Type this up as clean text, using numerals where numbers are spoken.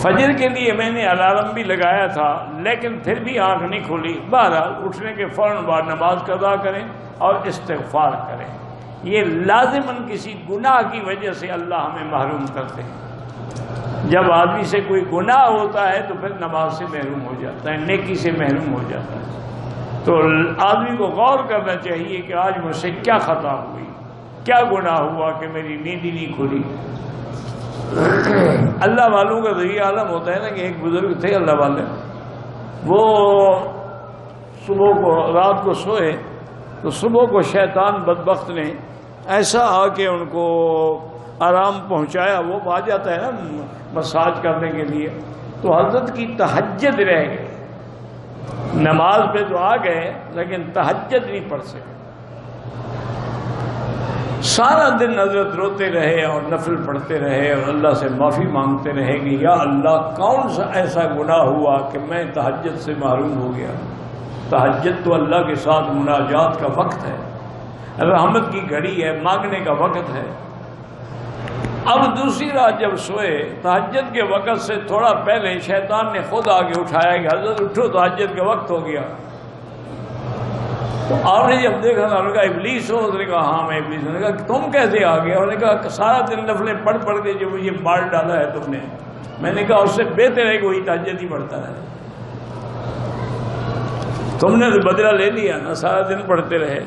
فجر کے لیے میں نے الارم بھی لگایا تھا لیکن پھر بھی آنکھ نہیں کھلی۔ بہرحال اٹھنے کے فوراً بعد نماز قضا کریں اور استغفار کریں۔ یہ لازماً کسی گناہ کی وجہ سے اللہ ہمیں محروم کرتے ہیں۔ جب آدمی سے کوئی گناہ ہوتا ہے تو پھر نماز سے محروم ہو جاتا ہے، نیکی سے محروم ہو جاتا ہے۔ تو آدمی کو غور کرنا چاہیے کہ آج مجھ سے کیا خطا ہوئی، کیا گناہ ہوا کہ میری نیند ہی نہیں کھلی۔ اللہ والوں کا ذریعہ عالم ہوتا ہے نا کہ ایک بزرگ تھے اللہ والے، وہ صبح کو رات کو سوئے تو صبح کو شیطان بدبخت نے ایسا آ کے ان کو آرام پہنچایا۔ وہ آ جاتا ہے نا مساج کرنے کے لیے، تو حضرت کی تہجد رہ گئی۔ نماز پہ تو آ گئے لیکن تہجد نہیں پڑھ سکے۔ سارا دن حضرت روتے رہے اور نفل پڑھتے رہے اور اللہ سے معافی مانگتے رہے کہ یا اللہ کون سا ایسا گناہ ہوا کہ میں تہجد سے محروم ہو گیا۔ تہجد تو اللہ کے ساتھ مناجات کا وقت ہے، رحمت کی گھڑی ہے، مانگنے کا وقت ہے۔ اب دوسری رات جب سوئے تہجد کے وقت سے تھوڑا پہلے شیطان نے خود آگے اٹھایا کہ حضرت اٹھو تہجد کا وقت ہو گیا۔ تو آپ نے جب دیکھا انہوں نے کہا ابلیس ہو؟ اس نے کہا ہاں میں ابلیس ہوں۔ نے کہا تم کیسے آ گئے؟ انہوں نے کہا سارا دن نفلیں پڑھ کے جو یہ مار ڈالا ہے تم نے۔ میں نے کہا اس سے بہتر ہے کہ وہی تہجد ہی پڑھتا ہے، تم نے تو بدلہ لے لیا نا، سارا دن پڑھتے رہے۔